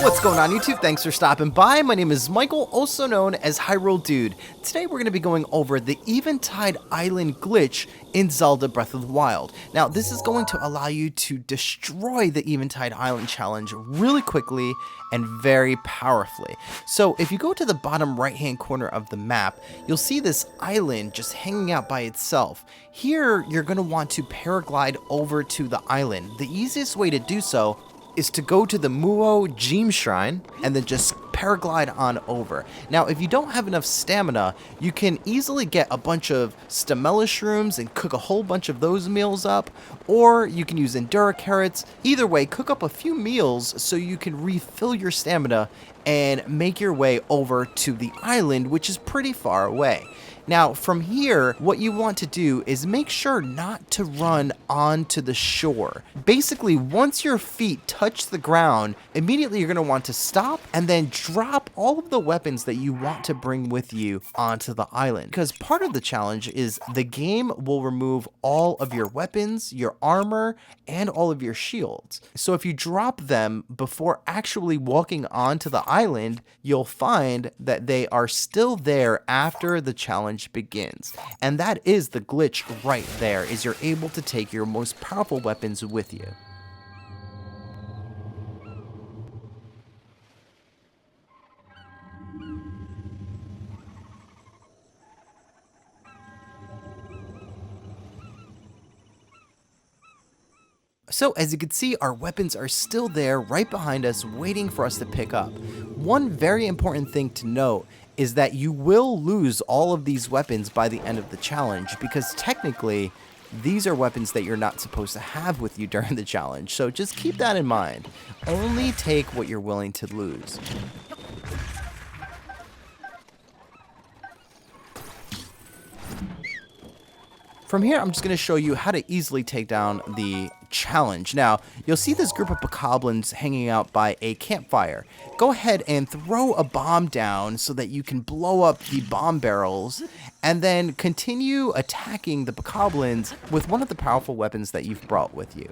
What's going on YouTube? Thanks for stopping by. My name is Michael, also known as Hyrule Dude. Today we're going to be going over the Eventide Island glitch in Zelda Breath of the Wild. Now this is going to allow you to destroy the Eventide Island challenge really quickly and very powerfully. So if you go to the bottom right hand corner of the map, you'll see this island just hanging out by itself. Here you're going to want to paraglide over to the island. The easiest way to do so is to go to the Muo Gem Shrine and then just paraglide on over. Now, if you don't have enough stamina, you can easily get a bunch of Stamella Shrooms and cook a whole bunch of those meals up, or you can use Endura Carrots. Either way, cook up a few meals so you can refill your stamina and make your way over to the island, which is pretty far away. Now, from here, what you want to do is make sure not to run onto the shore. Basically, once your feet touch the ground, immediately you're going to want to stop and then drop all of the weapons that you want to bring with you onto the island. Because part of the challenge is the game will remove all of your weapons, your armor, and all of your shields. So if you drop them before actually walking onto the island, you'll find that they are still there after the challenge begins. And that is the glitch right there, is you're able to take your most powerful weapons with you. So as you can see, our weapons are still there right behind us waiting for us to pick up. One very important thing to note is that you will lose all of these weapons by the end of the challenge, because technically these are weapons that you're not supposed to have with you during the challenge. So just keep that in mind. Only take what you're willing to lose. From here, I'm just going to show you how to easily take down the challenge. Now, you'll see this group of bokoblins hanging out by a campfire. Go ahead and throw a bomb down so that you can blow up the bomb barrels, and then continue attacking the bokoblins with one of the powerful weapons that you've brought with you.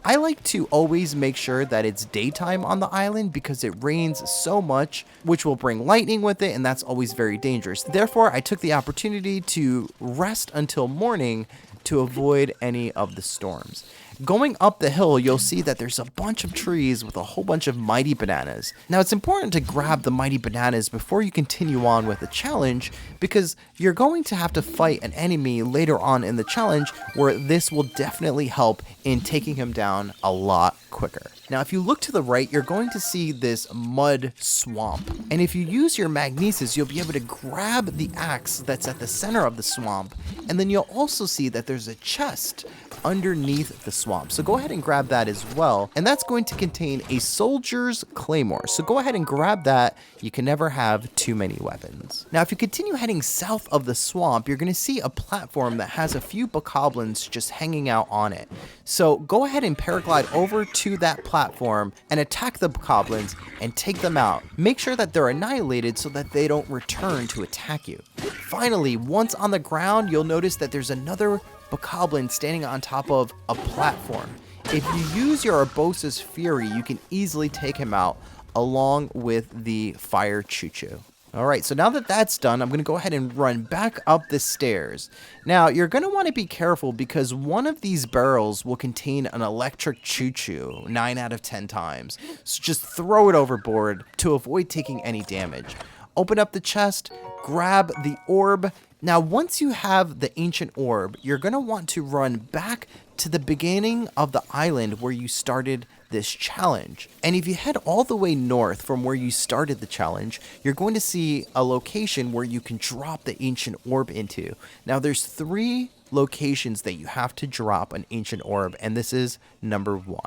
I like to always make sure that it's daytime on the island because it rains so much, which will bring lightning with it, and that's always very dangerous. Therefore, I took the opportunity to rest until morning to avoid any of the storms. Going up the hill, you'll see that there's a bunch of trees with a whole bunch of mighty bananas. Now, it's important to grab the mighty bananas before you continue on with the challenge, because you're going to have to fight an enemy later on in the challenge where this will definitely help in taking him down a lot quicker. Now, if you look to the right, you're going to see this mud swamp. And if you use your magnesis, you'll be able to grab the axe that's at the center of the swamp. And then you'll also see that there's a chest underneath the swamp. So go ahead and grab that as well. And that's going to contain a soldier's claymore. So go ahead and grab that. You can never have too many weapons. Now, if you continue heading south of the swamp, you're going to see a platform that has a few bokoblins just hanging out on it. So go ahead and paraglide over to that platform and attack the bokoblins and take them out. Make sure that they're annihilated so that they don't return to attack you. Finally, once on the ground, you'll notice that there's another bokoblin standing on top of a platform. If you use your Urbosa's Fury, you can easily take him out along with the Fire Chuchu. Alright, so now that that's done, I'm going to go ahead and run back up the stairs. Now, you're going to want to be careful because one of these barrels will contain an electric Chuchu 9 out of 10 times. So just throw it overboard to avoid taking any damage. Open up the chest, grab the orb. Now, once you have the ancient orb, you're going to want to run back to the beginning of the island where you started this challenge. And if you head all the way north from where you started the challenge, you're going to see a location where you can drop the ancient orb into. Now, there's 3 locations that you have to drop an ancient orb, and this is number 1.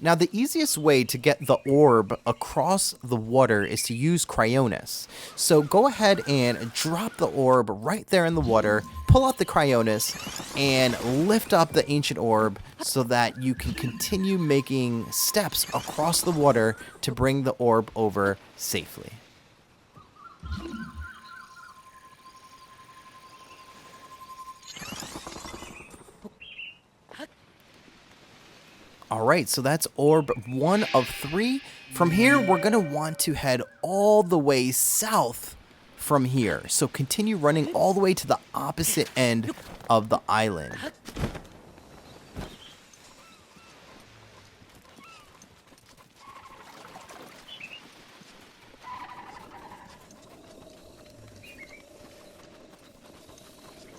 Now, the easiest way to get the orb across the water is to use Cryonis. So go ahead and drop the orb right there in the water, pull out the Cryonis, and lift up the ancient orb so that you can continue making steps across the water to bring the orb over safely. All right, so that's orb 1 of 3. From here, we're going to want to head all the way south from here. So continue running all the way to the opposite end of the island.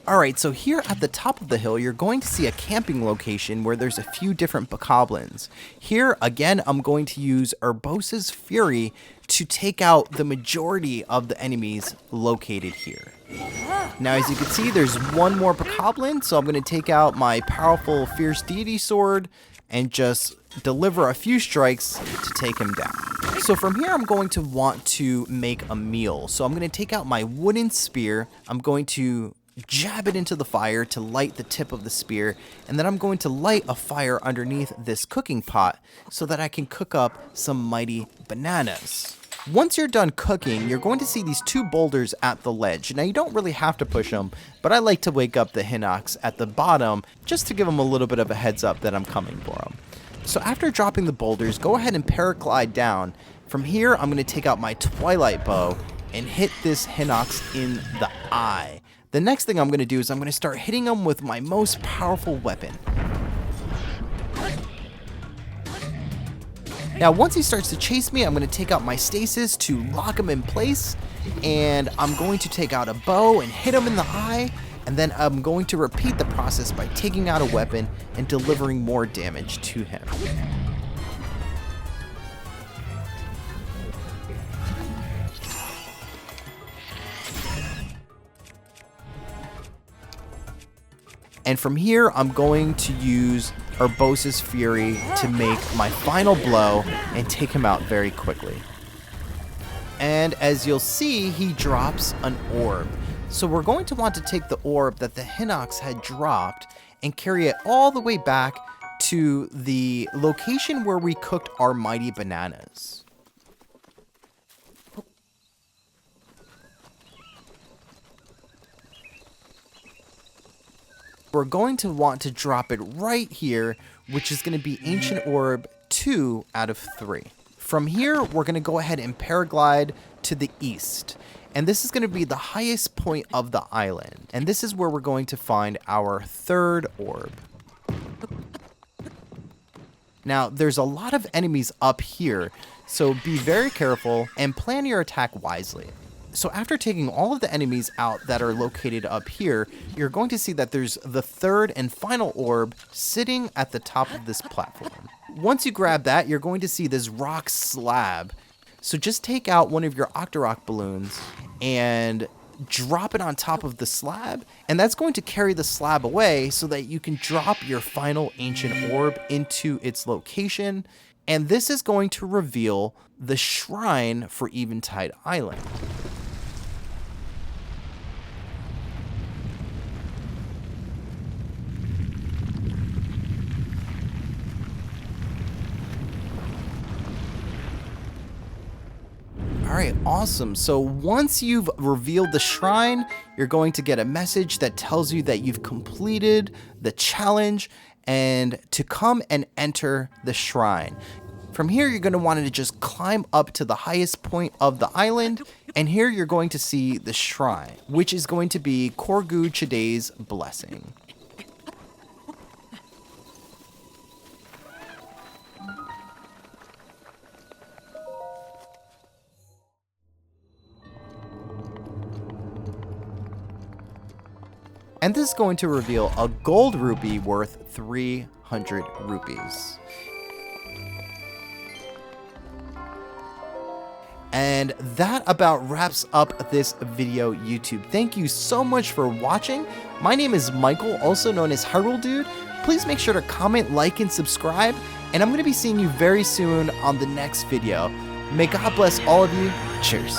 Alright, so here at the top of the hill, you're going to see a camping location where there's a few different bokoblins. Here, again, I'm going to use Urbosa's Fury to take out the majority of the enemies located here. Now, as you can see, there's one more bokoblin, so I'm going to take out my powerful Fierce Deity Sword and just deliver a few strikes to take him down. So from here, I'm going to want to make a meal. So I'm going to take out my wooden spear. I'm going to jab it into the fire to light the tip of the spear, and then I'm going to light a fire underneath this cooking pot so that I can cook up some mighty bananas. Once you're done cooking, you're going to see these 2 boulders at the ledge. Now, you don't really have to push them, but I like to wake up the Hinox at the bottom just to give them a little bit of a heads up that I'm coming for them. So after dropping the boulders, go ahead and paraglide down. From here, I'm going to take out my Twilight Bow and hit this Hinox in the eye. The next thing I'm going to do is I'm going to start hitting him with my most powerful weapon. Now, once he starts to chase me, I'm going to take out my stasis to lock him in place, and I'm going to take out a bow and hit him in the eye, and then I'm going to repeat the process by taking out a weapon and delivering more damage to him. And from here, I'm going to use Urbosa's Fury to make my final blow and take him out very quickly. And as you'll see, he drops an orb. So we're going to want to take the orb that the Hinox had dropped and carry it all the way back to the location where we cooked our mighty bananas. We're going to want to drop it right here, which is going to be Ancient Orb 2 out of 3. From here, we're going to go ahead and paraglide to the east. And this is going to be the highest point of the island. And this is where we're going to find our 3rd orb. Now, there's a lot of enemies up here, so be very careful and plan your attack wisely. So after taking all of the enemies out that are located up here, you're going to see that there's the 3rd and final orb sitting at the top of this platform. Once you grab that, you're going to see this rock slab. So just take out one of your Octorok balloons and drop it on top of the slab, and that's going to carry the slab away so that you can drop your final ancient orb into its location, and this is going to reveal the shrine for Eventide Island. Alright, awesome. So once you've revealed the shrine, you're going to get a message that tells you that you've completed the challenge and to come and enter the shrine. From here, you're going to want to just climb up to the highest point of the island, and here you're going to see the shrine, which is going to be Korgu Chiday's blessing. And this is going to reveal a gold rupee worth 300 rupees. And that about wraps up this video, YouTube. Thank you so much for watching. My name is Michael, also known as Hyrule Dude. Please make sure to comment, like, and subscribe. And I'm going to be seeing you very soon on the next video. May God bless all of you. Cheers.